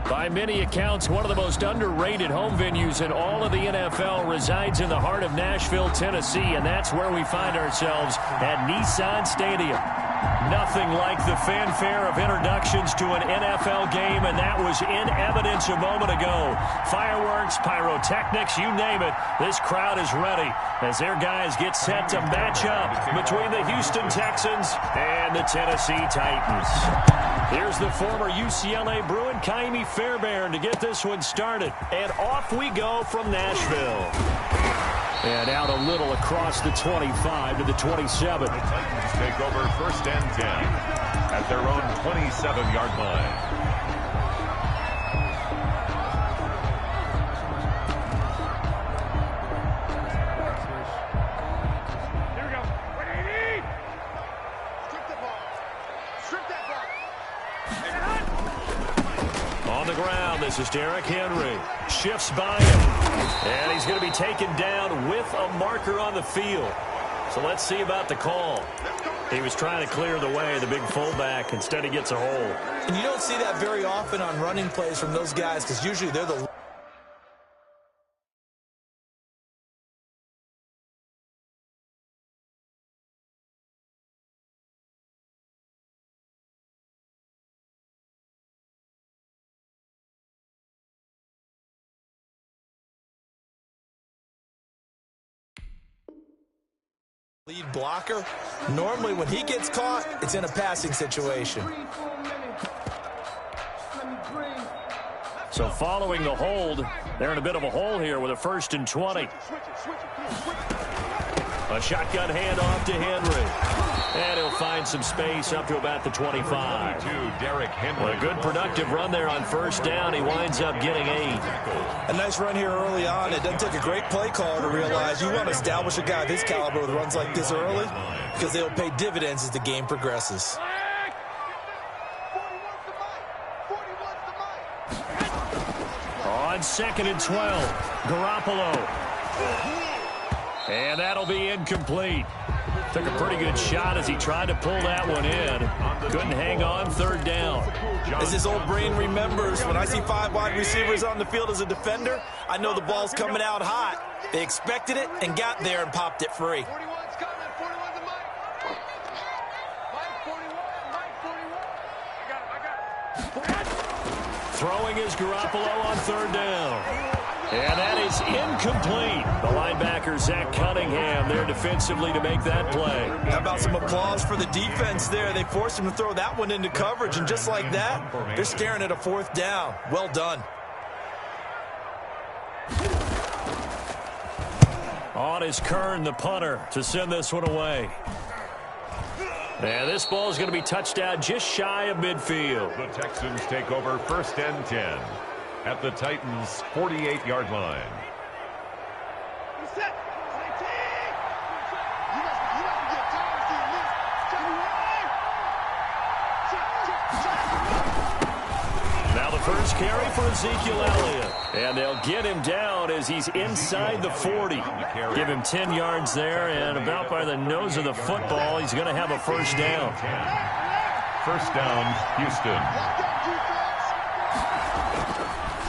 By many accounts, one of the most underrated home venues in all of the NFL resides in the heart of Nashville, Tennessee, and that's where we find ourselves at Nissan Stadium. Nothing like the fanfare of introductions to an NFL game, and that was in evidence a moment ago. Fireworks, pyrotechnics, you name it, this crowd is ready as their guys get set to match up between the Houston Texans and the Tennessee Titans. Here's the former UCLA Bruin, Kaimi Fairbairn, to get this one started. And off we go from Nashville. And out a little across the 25 to the 27. The Titans take over 1st and 10 at their own 27-yard line. This is Derrick Henry. Shifts by him. And he's going to be taken down with a marker on the field. So let's see about the call. He was trying to clear the way, the big fullback. Instead, he gets a hold. And you don't see that very often on running plays from those guys because usually they're the... lead blocker. Normally when he gets caught, it's in a passing situation. So following the hold, they're in a bit of a hole here with a 1st and 20. A shotgun handoff to Henry. And he'll find some space up to about the 25. Derrick Henry. A good productive run there on 1st down. He winds up getting 8. A nice run here early on. It doesn't take a great play caller to realize you want to establish a guy of his caliber with runs like this early because they'll pay dividends as the game progresses. On 2nd and 12, Garoppolo. And that'll be incomplete. Took a pretty good shot as he tried to pull that one in. Couldn't hang on 3rd down. As his old brain remembers, when I see 5 wide receivers on the field as a defender, I know the ball's coming out hot. They expected it and got there and popped it free. Throwing is Garoppolo on 3rd down. And that is incomplete. The linebacker, Zach Cunningham, there defensively to make that play. How about some applause for the defense there? They forced him to throw that one into coverage, and just like that, they're staring at a 4th down. Well done. On is Kern, the punter, to send this one away. And this ball is going to be touchdown just shy of midfield. The Texans take over 1st and 10 at the Titans' 48-yard line. Now the first carry for Ezekiel Elliott. And they'll get him down as he's inside the 40. Give him 10 yards there, and about by the nose of the football, he's going to have a 1st down. 1st down, Houston.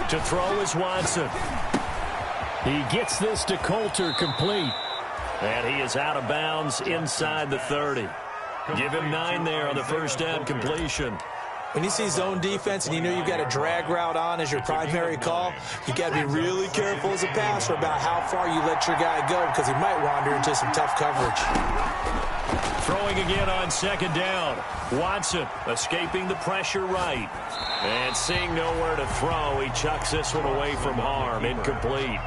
To throw is Watson. He gets this to Coulter complete. And he is out of bounds inside the 30. Give him 9 there on the 1st down completion. When you see zone defense and you know you've got a drag route on as your primary call, you got to be really careful as a passer about how far you let your guy go because he might wander into some tough coverage. Throwing again on 2nd down. Watson escaping the pressure right. And seeing nowhere to throw, he chucks this one away from harm. Incomplete.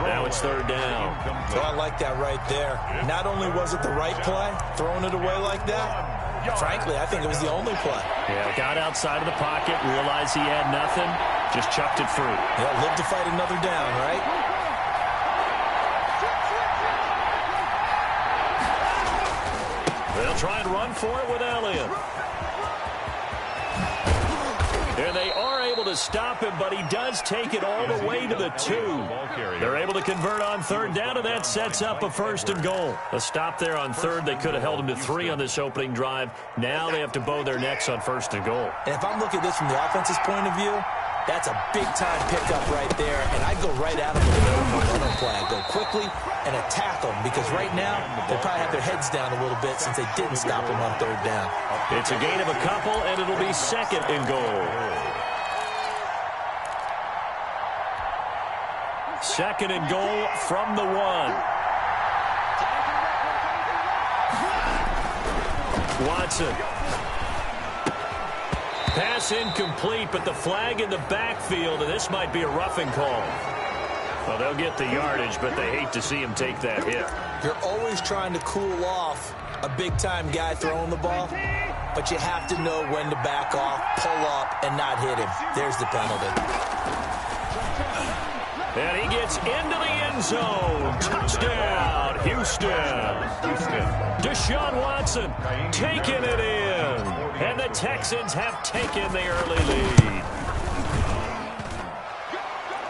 Now it's 3rd down. So I like that right there. Not only was it the right play, throwing it away like that, frankly, I think it was the only play. Yeah, got outside of the pocket, realized he had nothing, just chucked it free. Yeah, live to fight another down, right? They'll try and run for it with Elliott. And they are able to to stop him, but he does take it all the way to the 2. They're able to convert on third down, and that sets up a 1st and goal. A stop there on third. They could have held him to 3 on this opening drive. Now they have to bow their necks on 1st and goal. And if I'm looking at this from the offense's point of view, that's a big-time pickup right there, and I'd go right at him with a no play. I'd go quickly and attack them, because right now they probably have their heads down a little bit since they didn't stop him on third down. It's a gain of a couple, and it'll be 2nd and goal. 2nd and goal from the 1. Watson. Pass incomplete, but the flag in the backfield, and this might be a roughing call. Well, they'll get the yardage, but they hate to see him take that hit. You're always trying to cool off a big-time guy throwing the ball, but you have to know when to back off, pull up, and not hit him. There's the penalty. And he gets into the end zone. Touchdown, Houston. Deshaun Watson taking it in. And the Texans have taken the early lead.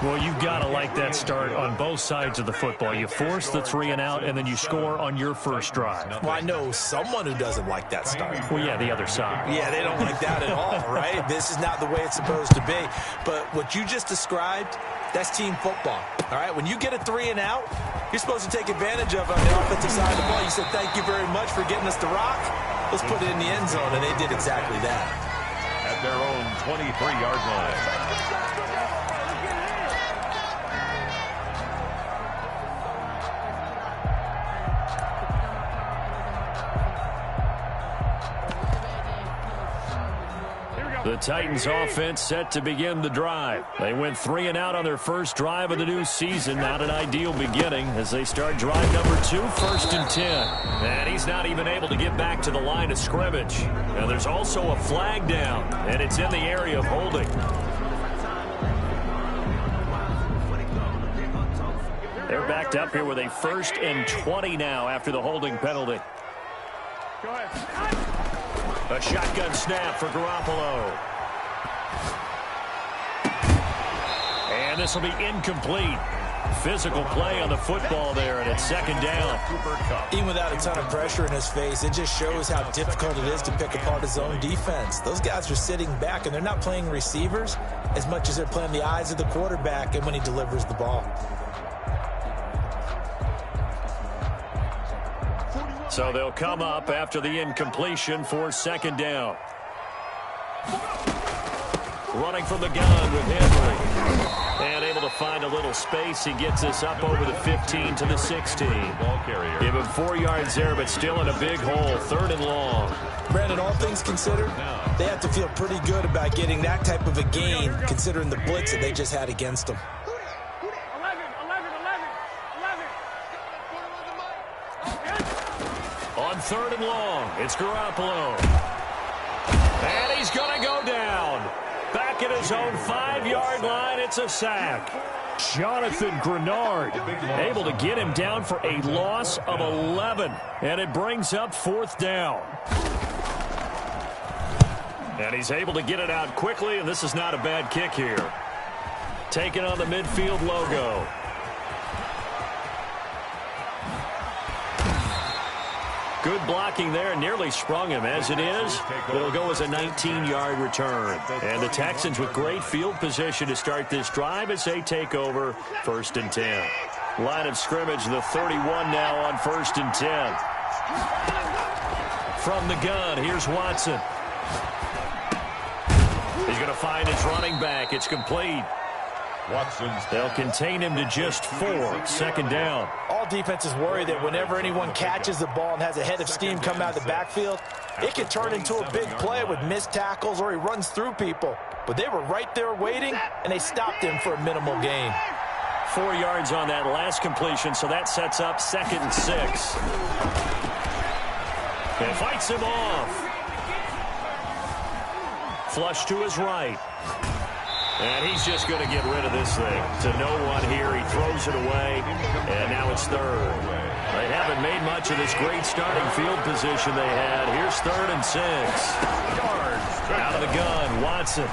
Well, you've got to like that start on both sides of the football. You force the 3 and out, and then you score on your first drive. Well, I know someone who doesn't like that start. Well, yeah, the other side. Yeah, they don't like that at all, right? This is not the way it's supposed to be. But what you just described, that's team football, all right? When you get a 3 and out, you're supposed to take advantage of it on the offensive side of the ball. You said, thank you very much for getting us the rock. Let's put it in the end zone, and they did exactly that. At their own 23-yard line. The Titans offense set to begin the drive. They went 3 and out on their first drive of the new season. Not an ideal beginning as they start drive number 2, 1st and 10. And he's not even able to get back to the line of scrimmage. Now there's also a flag down, and it's in the area of holding. They're backed up here with a 1st and 20 now after the holding penalty. Go ahead. A shotgun snap for Garoppolo. And this will be incomplete. Physical play on the football there, and it's 2nd down. Even without a ton of pressure in his face, it just shows how difficult it is to pick apart his own defense. Those guys are sitting back, and they're not playing receivers as much as they're playing the eyes of the quarterback and when he delivers the ball. So they'll come up after the incompletion for 2nd down. Running from the gun with Henry. And able to find a little space. He gets us up over the 15 to the 16. Give him 4 yards there, but still in a big hole. 3rd and long. Brandon, all things considered, they have to feel pretty good about getting that type of a gain, considering the blitz that they just had against them. On 3rd and long, it's Garoppolo. And he's going to go down. Back at his own 5-yard line, it's a sack. Jonathan Grenard able to get him down for a loss of 11. And it brings up 4th down. And he's able to get it out quickly, and this is not a bad kick here. Taking on the midfield logo. Good blocking there, nearly sprung him. As it is, it'll go as a 19-yard return. And the Texans with great field position to start this drive as they take over 1st and 10. Line of scrimmage, the 31 now on 1st and 10. From the gun, here's Watson. He's going to find his running back. It's complete. They'll contain him to just 4. 2nd down. All defenses worry that whenever anyone catches the ball and has a head of steam come out of the backfield, it can turn into a big play with missed tackles or he runs through people. But they were right there waiting, and they stopped him for a minimal gain. 4 yards on that last completion, so that sets up 2nd and 6. And fights him off. Flush to his right. And he's just going to get rid of this thing. To no one here. He throws it away. And now it's 3rd. They haven't made much of this great starting field position they had. Here's 3rd and 6. Out of the gun, Watson.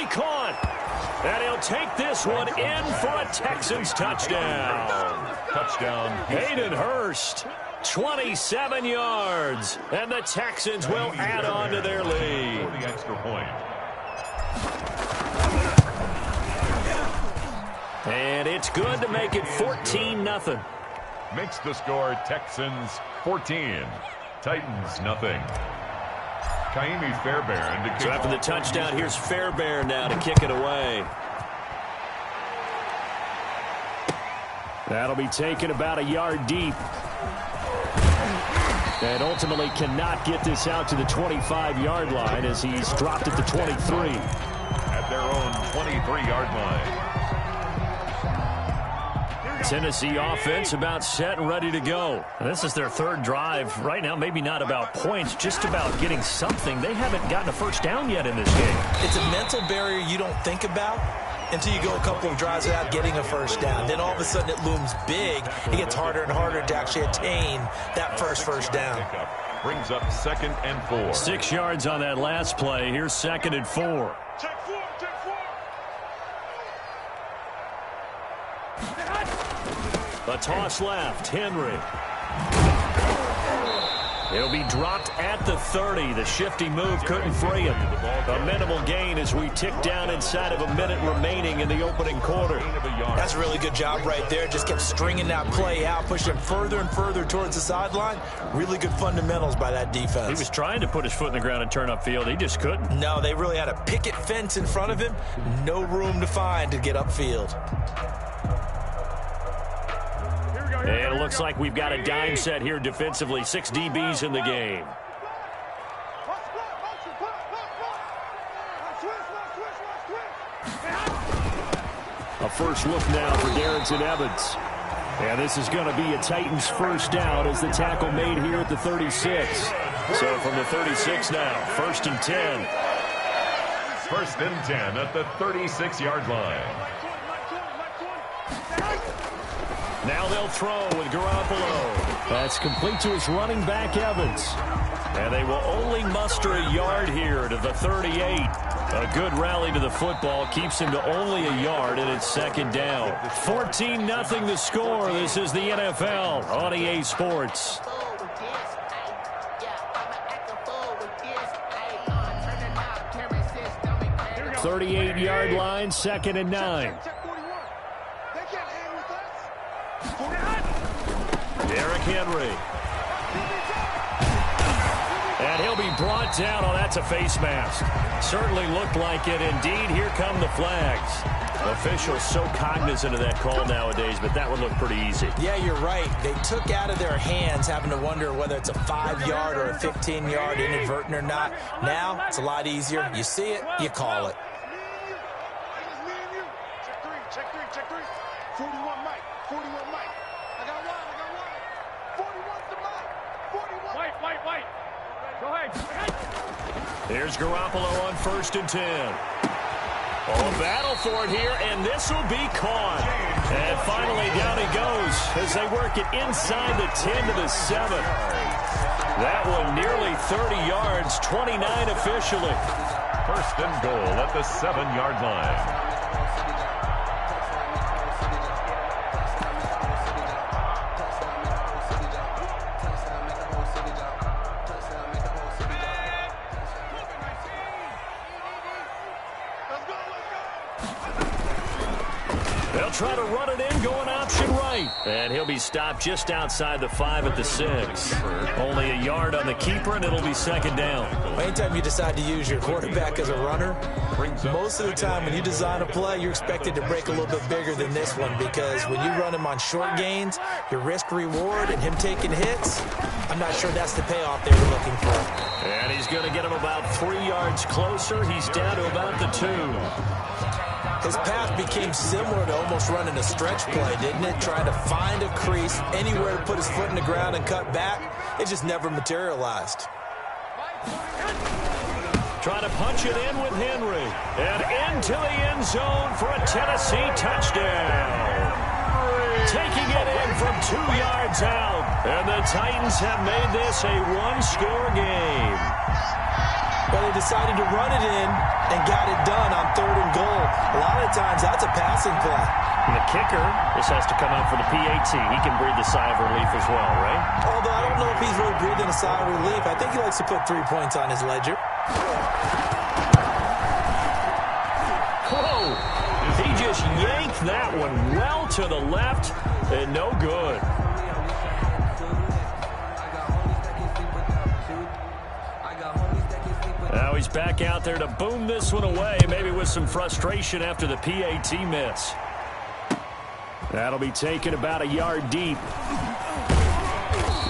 be caught. And he'll take this one in for a Texans touchdown. Touchdown. Hayden Hurst, 27 yards. And the Texans will add on to their lead. For the extra point. And it's good to make it 14-0. Makes the score Texans 14. Titans nothing. Kaimi Fairbairn to kick. So after the touchdown, here's Fairbairn now to kick it away. That'll be taken about a yard deep. And ultimately cannot get this out to the 25-yard line as he's dropped at the 23. At their own 23-yard line. Tennessee offense about set and ready to go. And this is their third drive. Right now, maybe not about points, just about getting something. They haven't gotten a first down yet in this game. It's a mental barrier you don't think about until you go a couple of drives without getting a first down. Then all of a sudden it looms big. It gets harder and harder to actually attain that first down. Brings up 2nd and 4. 6 yards on that last play. Here's 2nd and 4. Check 4, check 4. A toss left. Henry. It'll be dropped at the 30. The shifty move couldn't free him. A minimal gain as we tick down inside of a minute remaining in the opening quarter. That's a really good job right there. Just kept stringing that play out, pushing him further and further towards the sideline. Really good fundamentals by that defense. He was trying to put his foot in the ground and turn upfield. He just couldn't. No, they really had a picket fence in front of him. No room to find to get upfield. And it looks like we've got a dime set here defensively. 6 DBs in the game. A first look now for Darrington Evans. And this is going to be a Titans first down as the tackle made here at the 36. So from the 36 now, 1st and 10. 1st and 10 at the 36-yard line. Now they'll throw with Garoppolo. That's complete to his running back, Evans. And they will only muster a yard here to the 38. A good rally to the football keeps him to only a yard, and it's 2nd down. 14-0 the score. This is the NFL on EA Sports. 38-yard line, 2nd and 9. Derrick Henry. And he'll be brought down. Oh, that's a face mask. Certainly looked like it. Indeed, here come the flags. Officials so cognizant of that call nowadays, but that would look pretty easy. Yeah, you're right. They took out of their hands having to wonder whether it's a 5-yard or a 15-yard inadvertent or not. Now, it's a lot easier. You see it, you call it. Check three. 41 Mike. 41 Mike. I got one. 41's the Mike. 41. White. Go ahead. Here's Garoppolo on 1st and 10. Oh, battle for it here, and this will be caught. And finally down he goes as they work it inside the 10 to the 7. That one nearly 30 yards, 29 officially. 1st and goal at the 7-yard line. They'll try to run it in, going option right. And he'll be stopped just outside the 5 at the 6. Only a yard on the keeper, and it'll be 2nd down. Anytime you decide to use your quarterback as a runner, most of the time when you design a play, you're expected to break a little bit bigger than this one, because when you run him on short gains, your risk-reward and him taking hits, I'm not sure that's the payoff they were looking for. And he's going to get him about 3 yards closer. He's down to about the 2. His path became similar to almost running a stretch play, didn't it? Trying to find a crease, anywhere to put his foot in the ground and cut back. It just never materialized. Trying to punch it in with Henry. And into the end zone for a Tennessee touchdown. Taking it in from 2 yards out. And the Titans have made this a one-score game. Well, they decided to run it in and got it done on 3rd and goal. A lot of times, that's a passing play. And the kicker, this has to come out for the PAT. He can breathe a sigh of relief as well, right? Although I don't know if he's really breathing a sigh of relief. I think he likes to put 3 points on his ledger. Whoa! He just yanked that one well to the left and no good. Now he's back out there to boom this one away, maybe with some frustration after the PAT miss. That'll be taken about a yard deep.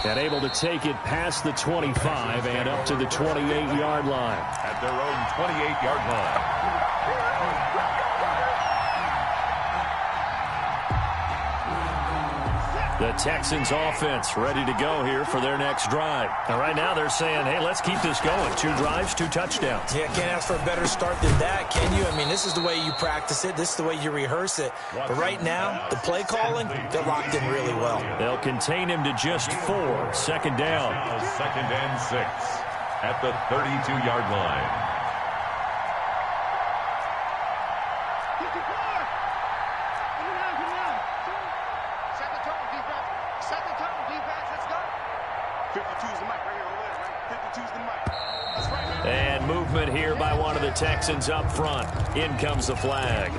And able to take it past the 25 and up to the 28-yard line. At their own 28-yard line. The Texans offense ready to go here for their next drive. And right now they're saying, hey, let's keep this going. 2 drives, 2 touchdowns. Yeah, can't ask for a better start than that, can you? I mean, this is the way you practice it. This is the way you rehearse it. But right now, the play calling, they're locked in really well. They'll contain him to just 4. Second down. Now 2nd and 6 at the 32-yard line. And movement here by one of the Texans up front. In comes the flag.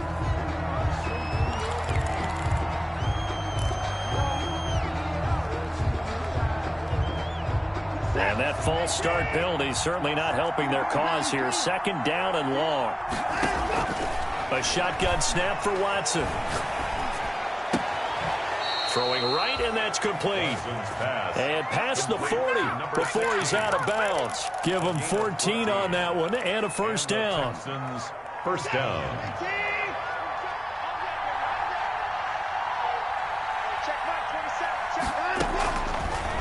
And that false start penalty certainly not helping their cause here. 2nd down and long. A shotgun snap for Watson. Throwing right, and that's complete. And past the 40 before he's out of bounds. Give him 14 on that one and a first down. First down.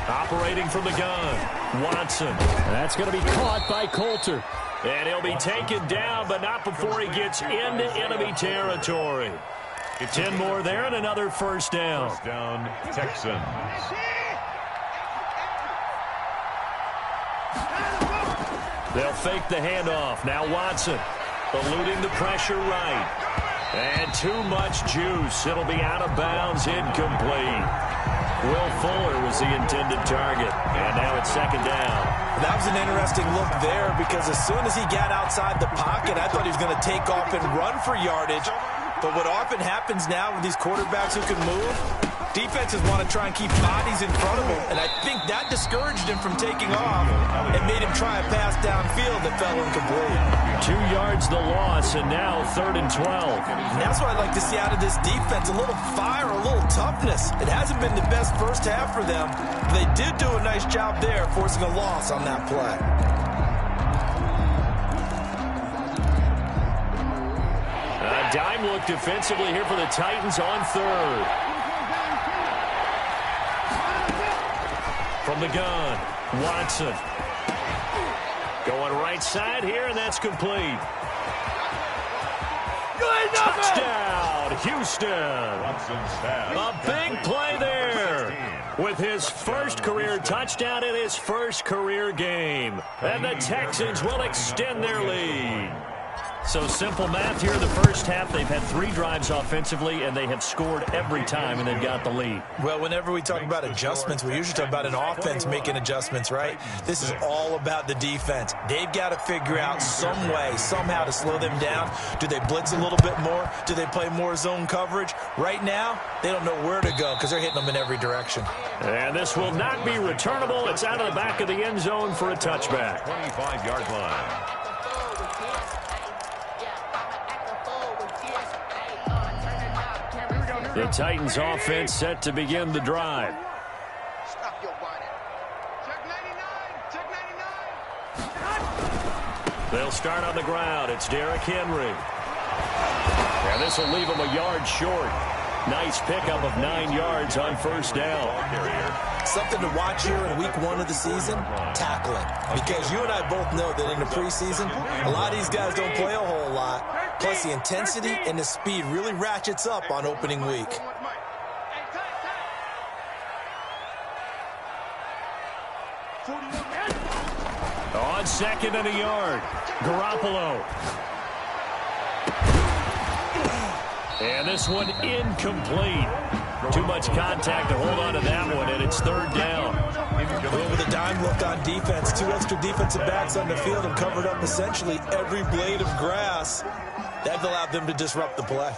Operating from the gun, Watson. And that's going to be caught by Coulter. And he'll be taken down, but not before he gets into enemy territory. 10 more there and another first down. First down, Texans. They'll fake the handoff. Now Watson eluding the pressure right. And too much juice. It'll be out of bounds, incomplete. Will Fuller was the intended target. And now it's 2nd down. That was an interesting look there because as soon as he got outside the pocket, I thought he was going to take off and run for yardage. But what often happens now with these quarterbacks who can move, defenses want to try and keep bodies in front of him. And I think that discouraged him from taking off and made him try a pass downfield that fell incomplete. 2 yards the loss, and now 3rd and 12. And that's what I'd like to see out of this defense, a little fire, a little toughness. It hasn't been the best first half for them. But they did do a nice job there, forcing a loss on that play. A dime look defensively here for the Titans on 3rd. From the gun, Watson. Going right side here, and that's complete. Touchdown, Houston. A big play there with his first career touchdown in his first career game. And the Texans will extend their lead. So simple math here in the first half. They've had 3 drives offensively, and they have scored every time, and they've got the lead. Well, whenever we talk about adjustments, we usually talk about an offense making adjustments, right? This is all about the defense. They've got to figure out some way, somehow to slow them down. Do they blitz a little bit more? Do they play more zone coverage? Right now, they don't know where to go because they're hitting them in every direction. And this will not be returnable. It's out of the back of the end zone for a touchback. 25-yard line. The Titans offense set to begin the drive. Stop your body. Check 99. Check 99. They'll start on the ground. It's Derrick Henry. And this will leave him a yard short. Nice pickup of 9 yards on first down. Something to watch here in week 1 of the season, tackling. Because you and I both know that in the preseason, a lot of these guys don't play a whole lot. Plus, the intensity and the speed really ratchets up on opening week. On second and a yard, Garoppolo. And this one incomplete. Too much contact to hold on to that one, and it's third down. With a dime look on defense, 2 extra defensive backs on the field and covered up essentially every blade of grass. That allowed them to disrupt the play.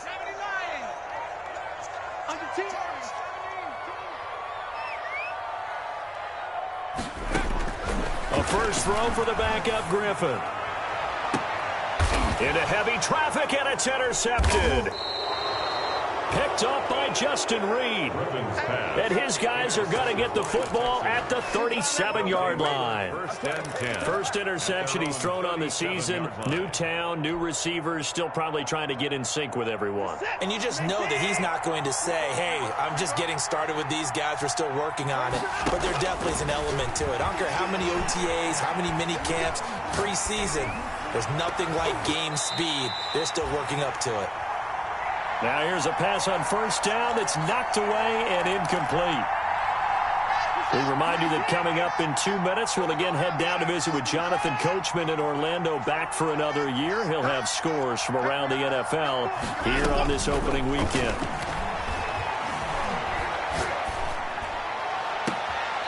A first throw for the backup Griffin. Into heavy traffic, and it's intercepted. Picked up by Justin Reed. And his guys are going to get the football at the 37-yard line. First interception he's thrown on the season. New town, new receivers, still probably trying to get in sync with everyone. And you just know that he's not going to say, hey, I'm just getting started with these guys. We're still working on it. But there definitely is an element to it. I don't care how many OTAs, how many mini camps, preseason. There's nothing like game speed. They're still working up to it. Now here's a pass on first down that's knocked away and incomplete. We remind you that coming up in 2 minutes, we'll again head down to visit with Jonathan Coachman in Orlando, back for another year. He'll have scores from around the NFL here on this opening weekend.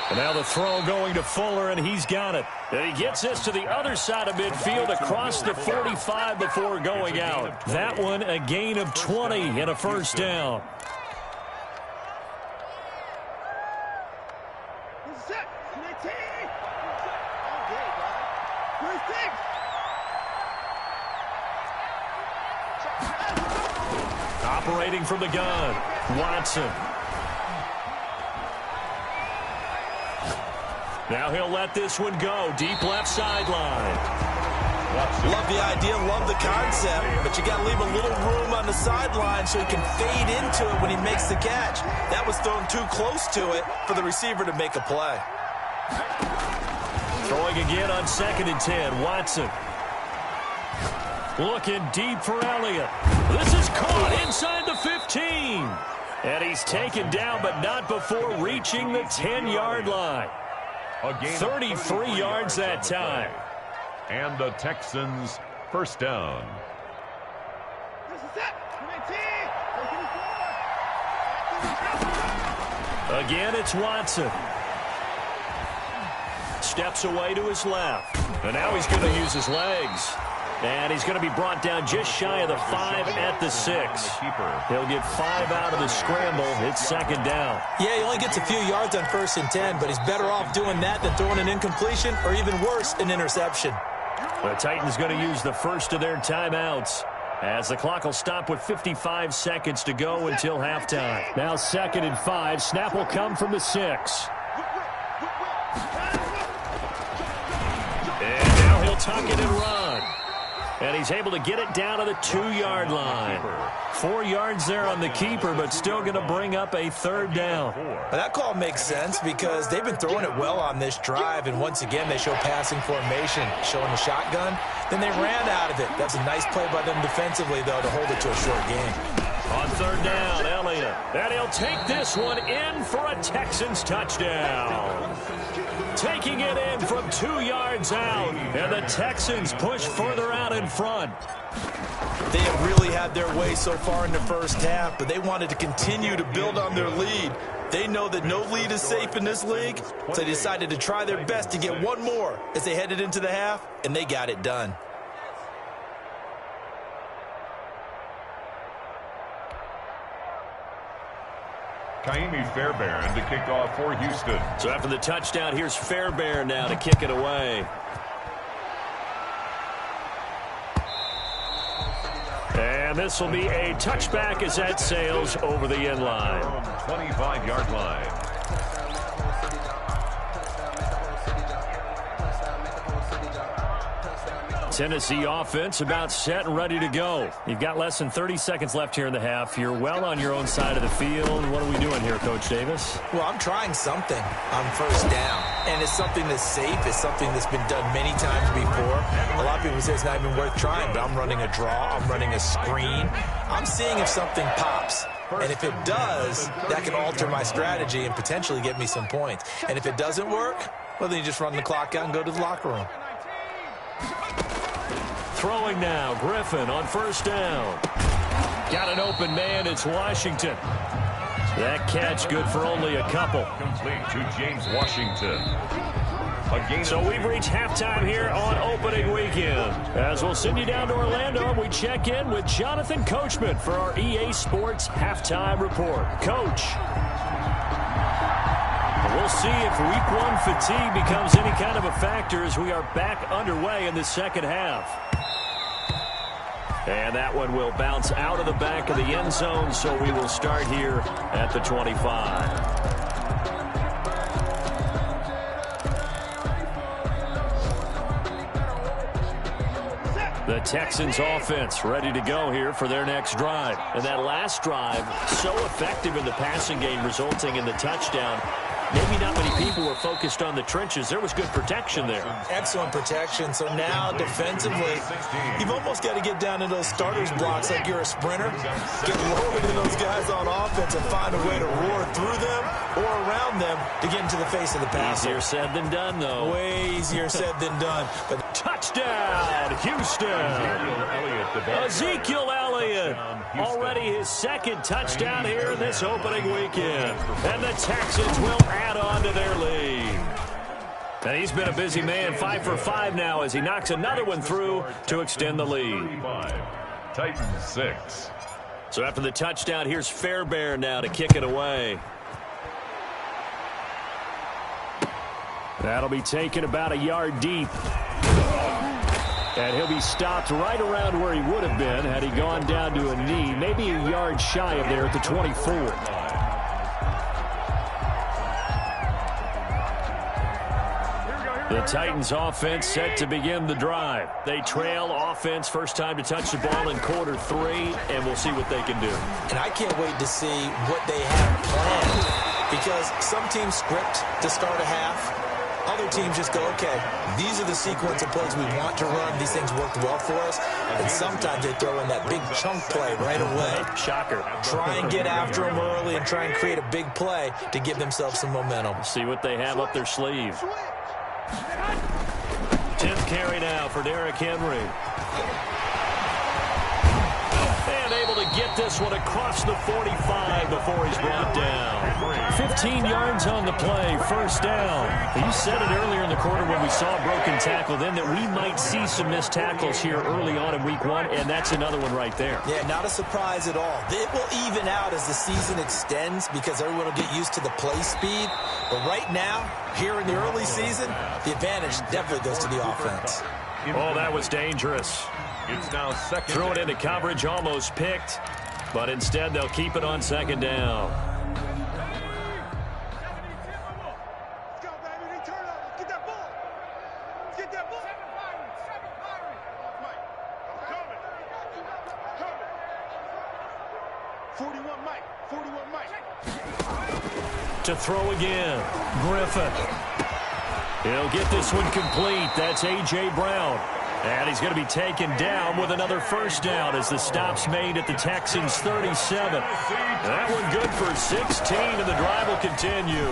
And now the throw going to Fuller, and he's got it. And he gets this to the other side of midfield across the 45 before going out. That one a gain of 20 and a first down. Operating from the gun, Watson. Now he'll let this one go. Deep left sideline. Love the idea, love the concept, but you got to leave a little room on the sideline so he can fade into it when he makes the catch. That was thrown too close to it for the receiver to make a play. Throwing again on 2nd and 10. Watson. Looking deep for Elliott. This is caught inside the 15. And he's taken down, but not before reaching the 10-yard line. 33 yards that time. And the Texans first down. Again, it's Watson. Steps away to his left. And now he's going to use his legs. And he's going to be brought down just shy of the 5 at the 6. He'll get 5 out of the scramble. It's second down. Yeah, he only gets a few yards on 1st and 10, but he's better off doing that than throwing an incompletion or even worse, an interception. The Titans going to use the first of their timeouts as the clock will stop with 55 seconds to go until halftime. Now 2nd and 5. Snap will come from the 6. And now he'll tuck it and run. And he's able to get it down to the 2-yard line. 4 yards there on the keeper, but still going to bring up a third down. Well, that call makes sense because they've been throwing it well on this drive, and once again they show passing formation, showing the shotgun. Then they ran out of it. That's a nice play by them defensively, though, to hold it to a short game. On third down, Elliott. And he'll take this one in for a Texans touchdown. Taking it in from 2 yards out. And the Texans push further out in front. They have really had their way so far in the first half, but they wanted to continue to build on their lead. They know that no lead is safe in this league, so they decided to try their best to get one more as they headed into the half, and they got it done. Kaimi Fairbairn to kick off for Houston. So after the touchdown, here's Fairbairn now to kick it away. And this will be a touchback as that sails over the end line. 25-yard line. Tennessee offense about set and ready to go. You've got less than 30 seconds left here in the half. You're well on your own side of the field. What are we doing here, Coach Davis? Well, I'm trying something on first down, and it's something that's safe. It's something that's been done many times before. A lot of people say it's not even worth trying, but I'm running a draw. I'm running a screen. I'm seeing if something pops. And if it does, that can alter my strategy and potentially get me some points. And if it doesn't work, well, then you just run the clock out and go to the locker room. Throwing now, Griffin on first down. Got an open man, it's Washington. That catch good for only a couple. Complete to James Washington. So we've reached halftime here on opening weekend. As we'll send you down to Orlando, we check in with Jonathan Coachman for our EA Sports Halftime Report. Coach. We'll see if Week 1 fatigue becomes any kind of a factor as we are back underway in the second half. And that one will bounce out of the back of the end zone, so we will start here at the 25. The Texans offense ready to go here for their next drive. And that last drive, so effective in the passing game, resulting in the touchdown. Maybe not many people were focused on the trenches. There was good protection there. Excellent protection. So now, defensively, you've almost got to get down to those starters blocks like you're a sprinter. Get lower than those guys on offense and find a way to roar through them or around them to get into the face of the passer. Easier said than done, though. Way easier said than done. But touchdown, Houston. Ezekiel Elliott. Already his second touchdown here in this opening weekend. And the Texans will add on to their lead. And he's been a busy man, 5 for 5 now as he knocks another one through to extend the lead. Titans 6. So after the touchdown, here's Fairbairn now to kick it away. That'll be taken about a yard deep. And he'll be stopped right around where he would have been had he gone down to a knee, maybe a yard shy of there at the 24. The Titans offense set to begin the drive. They trail offense, first time to touch the ball in quarter 3, and we'll see what they can do. And I can't wait to see what they have planned, because some teams script to start a half. Other teams just go, okay, these are the sequence of plays we want to run. These things worked well for us. And sometimes they throw in that big chunk play right away. Shocker. Try and get after them early and try and create a big play to give themselves some momentum. See what they have up their sleeve. 10th carry now for Derrick Henry. And able to get this one across the 45 before he's brought down. 15 yards on the play, first down. You said it earlier in the quarter when we saw a broken tackle then that we might see some missed tackles here early on in week 1, and that's another one right there. Yeah, not a surprise at all. It will even out as the season extends because everyone will get used to the play speed. But right now, here in the early season, the advantage definitely goes to the offense. Oh, that was dangerous. It's now second. Threw it into coverage, almost picked, but instead they'll keep it on second down. Let's go, baby. They turn up. Let's get that ball. Let's get that ball. 41 Mike. 41 Mike. To throw again, Griffin. He'll get this one complete. That's A.J. Brown. And he's going to be taken down with another first down as the stop's made at the Texans' 37. That one good for 16, and the drive will continue.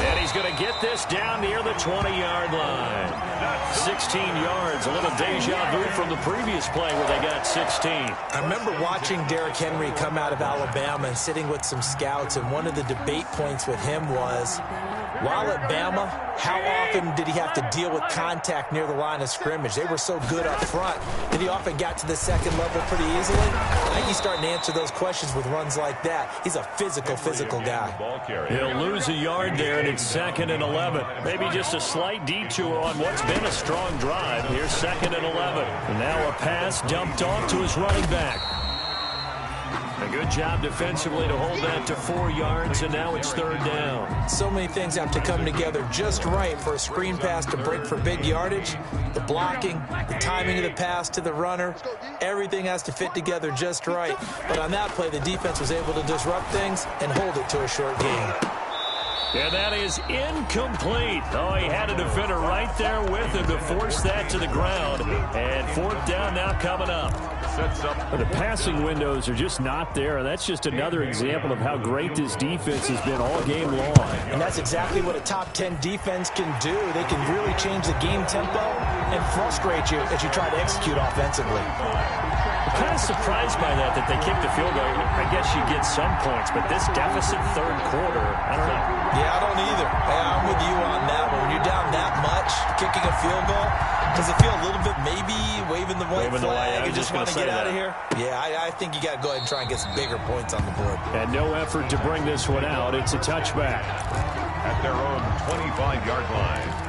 And he's going to get this down near the 20-yard line. 16 yards, a little deja vu from the previous play where they got 16. I remember watching Derrick Henry come out of Alabama and sitting with some scouts, and one of the debate points with him was, while at Bama, how often did he have to deal with contact near the line of scrimmage? They were so good up front that he often got to the second level pretty easily. I think he's starting to answer those questions with runs like that. He's a physical guy. He'll lose a yard there, and it's 2nd and 11. Maybe just a slight detour on what's been a strong drive. Here's 2nd and 11. And now a pass dumped off to his running back. A good job defensively to hold that to 4 yards, and now it's 3rd down. So many things have to come together just right for a screen pass to break for big yardage. The blocking, the timing of the pass to the runner, everything has to fit together just right. But on that play, the defense was able to disrupt things and hold it to a short gain. And that is incomplete. Oh, he had a defender right there with him to force that to the ground. And 4th down now coming up. sets up. The passing windows are just not there, and that's just another example of how great this defense has been all game long. And that's exactly what a top 10 defense can do. They can really change the game tempo and frustrate you as you try to execute offensively. I'm kind of surprised by that they kicked the field goal. I guess you get some points, but this deficit third quarter, I don't know. Yeah, I don't either. Hey, I'm with you on that one. When you're down that much, kicking a field goal, does it feel a little bit maybe waving the white flag and just want to get out of here? Yeah, I think you got to go ahead and try and get some bigger points on the board. And no effort to bring this one out. It's a touchback. At their own 25-yard line.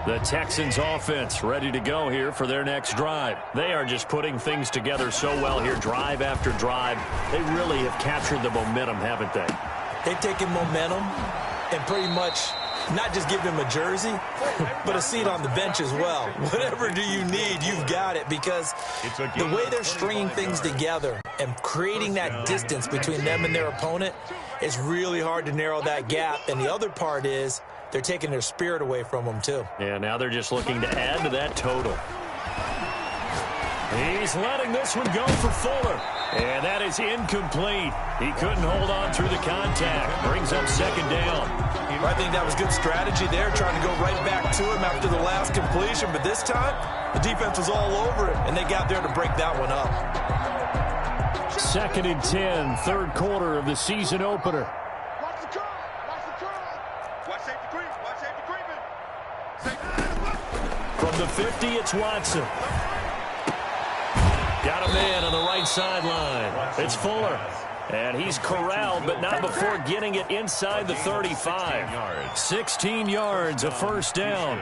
The Texans offense ready to go here for their next drive. They are just putting things together so well here, drive after drive. They really have captured the momentum, haven't they? They've taken momentum and pretty much not just give them a jersey, but a seat on the bench as well. Whatever do you need, you've got it, because the way they're stringing things together and creating that distance between them and their opponent, it's really hard to narrow that gap. And the other part is they're taking their spirit away from them, too. Yeah, now they're just looking to add to that total. He's letting this one go for Fuller. And that is incomplete. He couldn't hold on through the contact. Brings up second down. I think that was good strategy there, trying to go right back to him after the last completion. But this time, the defense was all over it, and they got there to break that one up. 2nd and 10, third quarter of the season opener. Watch the curl. Watch the curl. Watch safety creep. Watch safety creeping. Safety. From the 50, it's Watson. Got a man on the right sideline. It's Fuller. And he's corralled, but not before getting it inside the 35. 16 yards, a first down.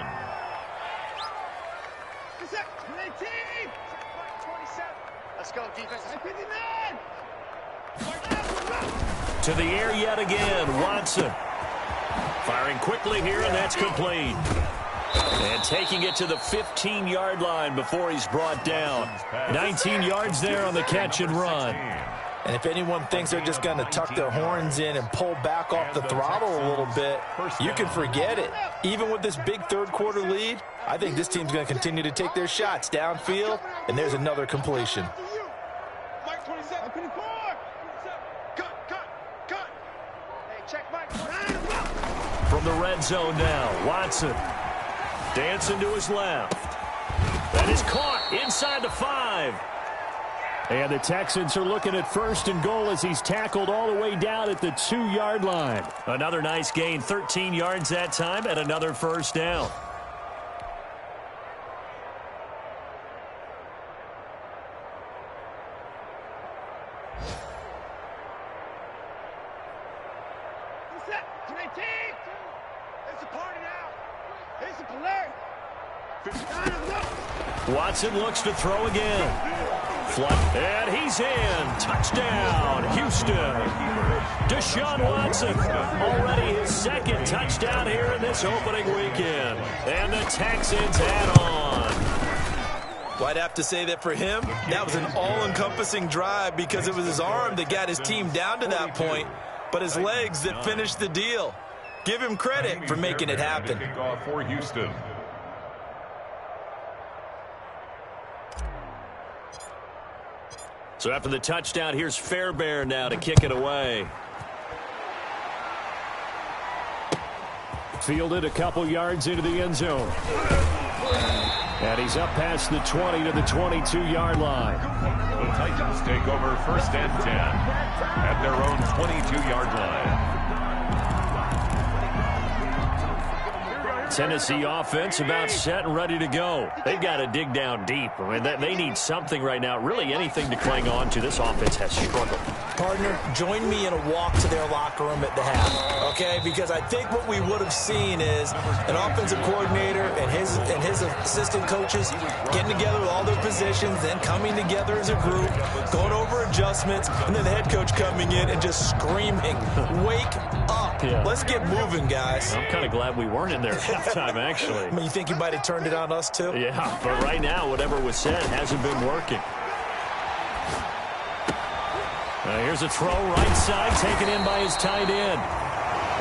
Let's go, defense. To the air yet again, Watson. Firing quickly here, and that's complete. And taking it to the 15-yard line before he's brought down. 19 yards there on the catch and run. And if anyone thinks they're just going to tuck their horns in and pull back off the throttle a little bit, you can forget it. Even with this big third-quarter lead, I think this team's going to continue to take their shots downfield, and there's another completion. Mike 27, 24. Cut. Hey, check Mike. From the red zone now, Watson. Dancing to his left. That is caught inside the 5. And the Texans are looking at 1st and goal as he's tackled all the way down at the 2-yard line. Another nice gain, 13 yards that time, and another first down. It's a party now. It's a play. Watson looks to throw again. And he's in. Touchdown, Houston. Deshaun Watson, already his 2nd touchdown here in this opening weekend. And the Texans add on. Well, I'd have to say that for him, that was an all-encompassing drive because it was his arm that got his team down to that point, but his legs that finished the deal. Give him credit for making it happen. Kickoff for Houston. So after the touchdown, here's Fairbairn now to kick it away. Fielded a couple yards into the end zone. And he's up past the 20 to the 22-yard line. The Titans take over 1st and 10 at their own 22-yard line. Tennessee offense about set and ready to go. They've got to dig down deep. I mean, they need something right now, really anything to cling on to. This offense has struggled. Partner, join me in a walk to their locker room at the half, okay? Because I think what we would have seen is an offensive coordinator and his assistant coaches getting together with all their positions, then coming together as a group, going over adjustments, and then the head coach coming in and just screaming, "Wake up. Yeah. Let's get moving, guys." I'm kind of glad we weren't in there at halftime, actually. I mean, you think you might have turned it on us, too? Yeah, but right now, whatever was said hasn't been working. Here's a throw right side, taken in by his tight end.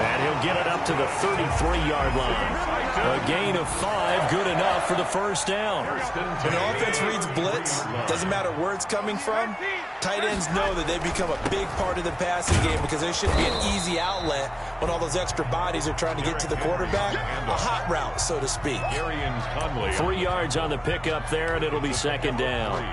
And he'll get it up to the 33-yard line. A gain of 5, good enough for the first down. When the offense reads blitz, doesn't matter where it's coming from, tight ends know that they become a big part of the passing game because there should be an easy outlet when all those extra bodies are trying to get to the quarterback. A hot route, so to speak. 3 yards on the pickup there, and it'll be second down.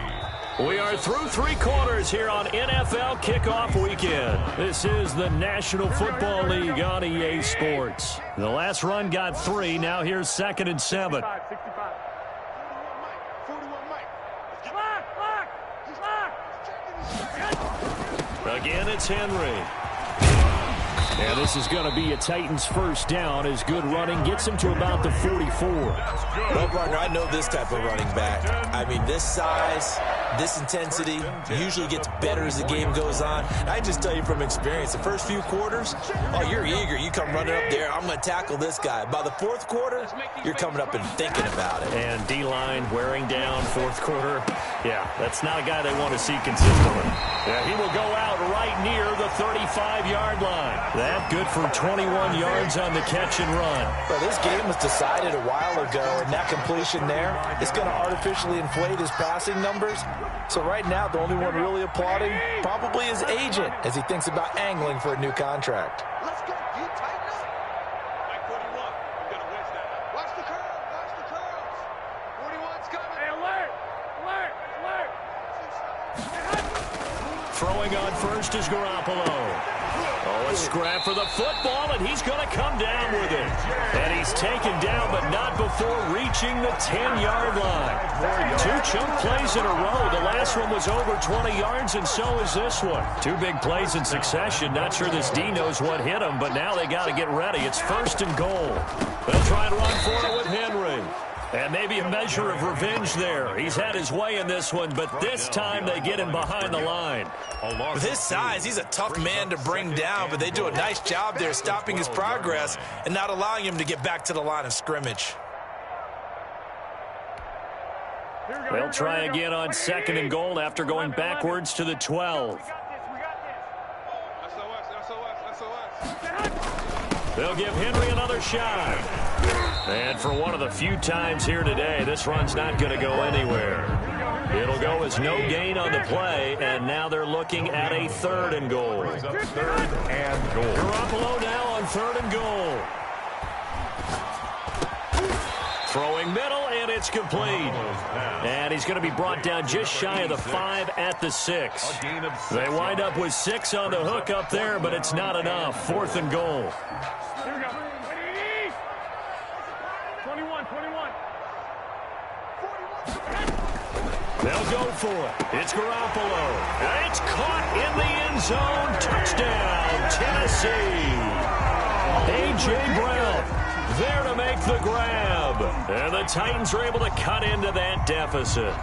We are through 3 quarters here on NFL Kickoff Weekend. This is the National Football League on EA Sports. The last run got 3. Now here's 2nd and 7. Again, it's Henry. And this is going to be a Titans first down as good running gets him to about the 44. Well, partner, I know this type of running back. I mean, this size, this intensity usually gets better as the game goes on. I just tell you from experience, the first few quarters, oh, you're eager. You come running up there, I'm going to tackle this guy. By the 4th quarter, you're coming up and thinking about it. And D-line wearing down 4th quarter. Yeah, that's not a guy they want to see consistently. Yeah, he will go out right near the 35-yard line. That good for 21 yards on the catch and run. Well, this game was decided a while ago, and that completion there is going to artificially inflate his passing numbers. So right now, the only one really applauding probably his agent as he thinks about angling for a new contract. Let's go. You tighten up. Mike 41. You got to wedge that. Watch the curve. Watch the curves. 41's coming. Hey, alert. Alert. Alert. Throwing on first is Garoppolo. Oh, a scrap for the football, and he's going to come down with it. And he's taken down, but not before reaching the 10-yard line. 2 chunk plays in a row. The last one was over 20 yards, and so is this one. 2 big plays in succession. Not sure this D knows what hit him, but now they got to get ready. It's 1st and goal. They'll try and run for it with Henry. And maybe a measure of revenge there. He's had his way in this one, but this time they get him behind the line. With his size, he's a tough man to bring down, but they do a nice job there stopping his progress and not allowing him to get back to the line of scrimmage. They'll try again on 2nd and goal after going backwards to the 12. They'll give Henry another shot. And for one of the few times here today, this run's not going to go anywhere. It'll go as no gain on the play, and now they're looking at a 3rd and goal. 3rd and goal. Garoppolo now on 3rd and goal. Throwing middle, and it's complete. And he's going to be brought down just shy of the 5 at the 6. They wind up with 6 on the hook up there, but it's not enough. 4th and goal. Here we go. 21. They'll go for it. It's Garoppolo. And it's caught in the end zone. Touchdown, Tennessee. A.J. Brown there to make the grab. And the Titans are able to cut into that deficit.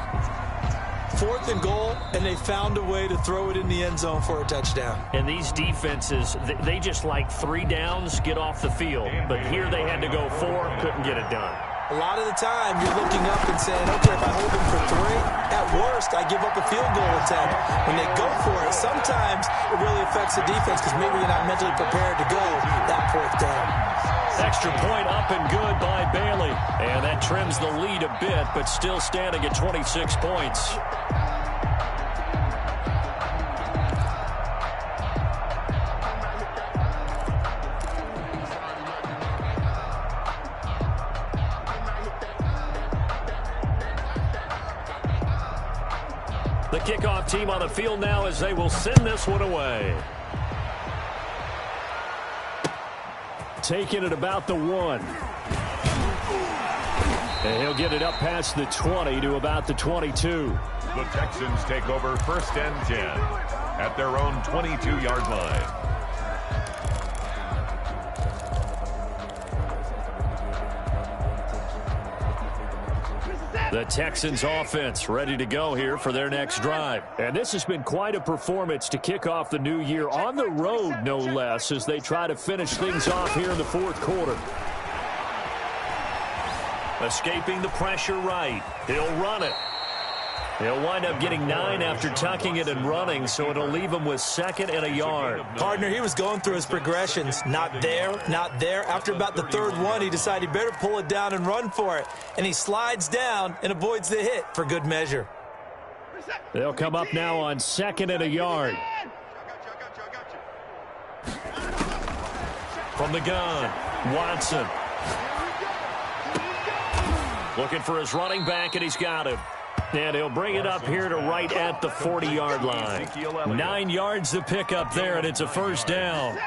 4th and goal, and they found a way to throw it in the end zone for a touchdown. And these defenses, they just like 3 downs, get off the field. But here they had to go 4, couldn't get it done. A lot of the time, you're looking up and saying, okay, if I hold them for 3, at worst, I give up a field goal attempt. When they go for it, sometimes it really affects the defense because maybe you're not mentally prepared to go that 4th down. Extra point up and good by Bailey. And that trims the lead a bit, but still standing at 26 points. The kickoff team on the field now as they will send this one away. Taking it about the 1. And he'll get it up past the 20 to about the 22. The Texans take over 1st and 10 at their own 22-yard line. The Texans offense ready to go here for their next drive. And this has been quite a performance to kick off the new year on the road, no less, as they try to finish things off here in the 4th quarter. Escaping the pressure right. He'll run it. He'll wind up getting 9 after tucking it and running, so it'll leave him with 2nd and a yard. Partner, he was going through his progressions. Not there, not there. After about the 3rd one, he decided he better pull it down and run for it. And he slides down and avoids the hit for good measure. They'll come up now on 2nd and a yard. From the gun, Watson. Looking for his running back, and he's got him. And he'll bring it up here to right at the 40-yard line. 9 yards to pick up there, and it's a 1st down.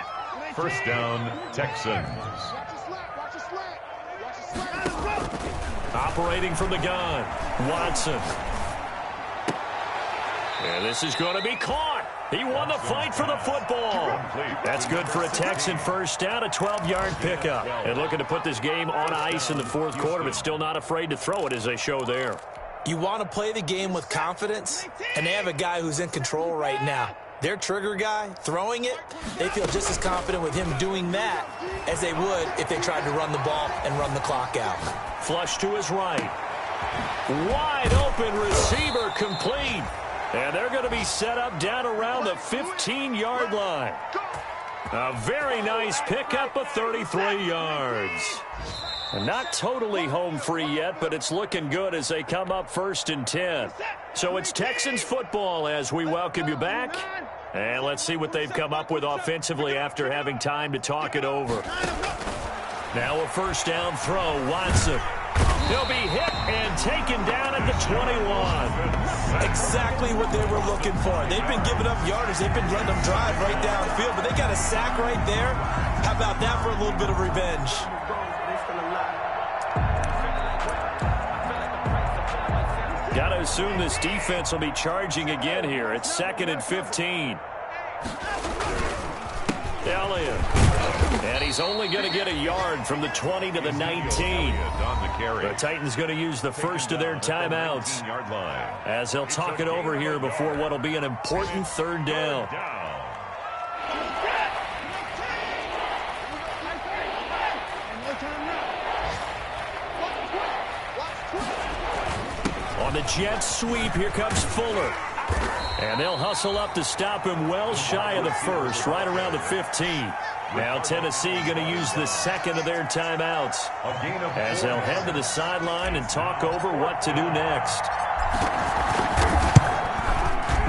1st down, Texans. Operating from the gun, Watson. And this is going to be caught. He won the fight for the football. That's good for a Texan 1st down, a 12-yard pickup. And looking to put this game on ice in the 4th quarter, but still not afraid to throw it as they show there. You want to play the game with confidence, and they have a guy who's in control right now. Their trigger guy, throwing it, they feel just as confident with him doing that as they would if they tried to run the ball and run the clock out. Flush to his right. Wide open receiver complete. And they're going to be set up down around the 15-yard line. A very nice pickup of 33 yards. Not totally home free yet, but it's looking good as they come up 1st and 10. So it's Texans football as we welcome you back. And let's see what they've come up with offensively after having time to talk it over. Now a 1st down throw, Watson. He'll be hit and taken down at the 21. Exactly what they were looking for. They've been giving up yardage. They've been letting them drive right downfield, but they got a sack right there. How about that for a little bit of revenge? Got to assume this defense will be charging again here. It's 2nd and 15. Elliott. And he's only going to get a yard from the 20 to the 19. The Titans going to use the 1st of their timeouts as they'll talk it over here before what will be an important 3rd down. On the jet sweep, here comes Fuller. And they'll hustle up to stop him well shy of the 1st, right around the 15. Now Tennessee going to use the 2nd of their timeouts as they'll head to the sideline and talk over what to do next.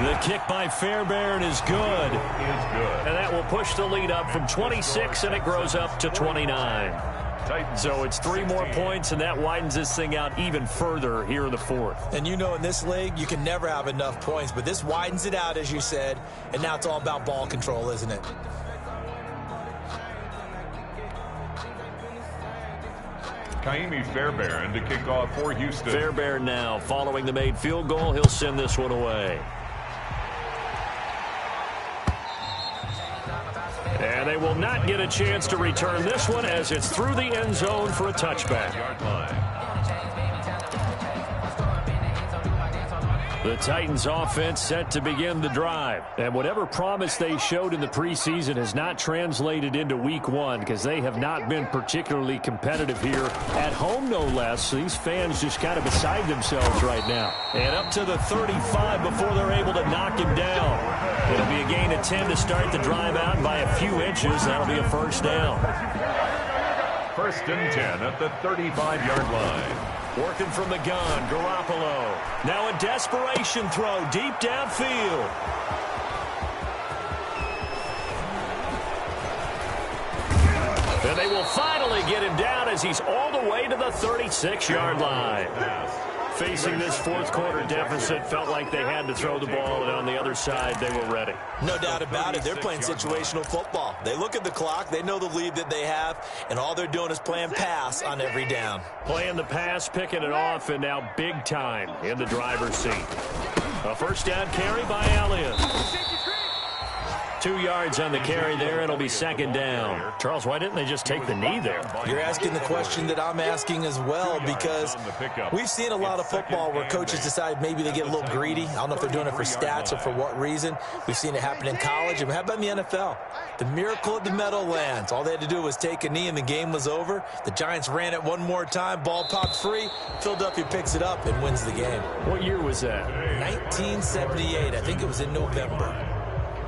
The kick by Fairbairn is good. And that will push the lead up from 26, and it grows up to 29. So it's 3 more points, and that widens this thing out even further here in the 4th. And you know, in this league, you can never have enough points, but this widens it out, as you said, and now it's all about ball control, isn't it? Kaimi Fairbairn to kick off for Houston. Fairbairn now, following the made field goal, he'll send this one away. And they will not get a chance to return this one as it's through the end zone for a touchback. The Titans offense set to begin the drive. And whatever promise they showed in the preseason has not translated into week 1 because they have not been particularly competitive here at home, no less. These fans just kind of beside themselves right now. And up to the 35 before they're able to knock him down. It'll be a gain of 10 to start the drive out by a few inches. That'll be a 1st down. 1st and 10 at the 35-yard line. Working from the gun, Garoppolo. Now a desperation throw deep downfield. And they will finally get him down as he's all the way to the 36-yard line. Facing this 4th quarter deficit, felt like they had to throw the ball, and on the other side, they were ready. No doubt about it. They're playing situational football. They look at the clock, they know the lead that they have, and all they're doing is playing pass on every down. Playing the pass, picking it off, and now big time in the driver's seat. A 1st down carry by Elliott. 2 yards on the carry there. It'll be second down. Charles, why didn't they just take the knee there? You're asking the question that I'm asking as well, because we've seen a lot of football where coaches decide maybe they get a little greedy. I don't know if they're doing it for stats or for what reason. We've seen it happen in college. And how about in the NFL? The miracle of the Meadowlands. All they had to do was take a knee and the game was over. The Giants ran it one more time. Ball popped free. Philadelphia picks it up and wins the game. What year was that? 1978. I think it was in November.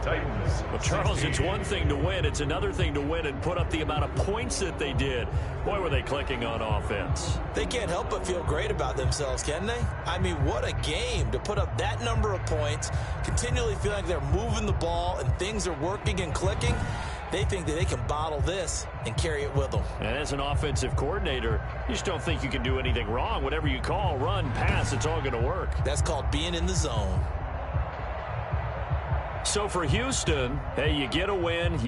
Titans. Well, Charles, it's one thing to win. It's another thing to win and put up the amount of points that they did. Boy, were they clicking on offense. They can't help but feel great about themselves, can they? I mean, what a game to put up that number of points, continually feeling like they're moving the ball and things are working and clicking. They think that they can bottle this and carry it with them. And as an offensive coordinator, you just don't think you can do anything wrong. Whatever you call, run, pass, it's all going to work. That's called being in the zone. So for Houston, hey, you get a win.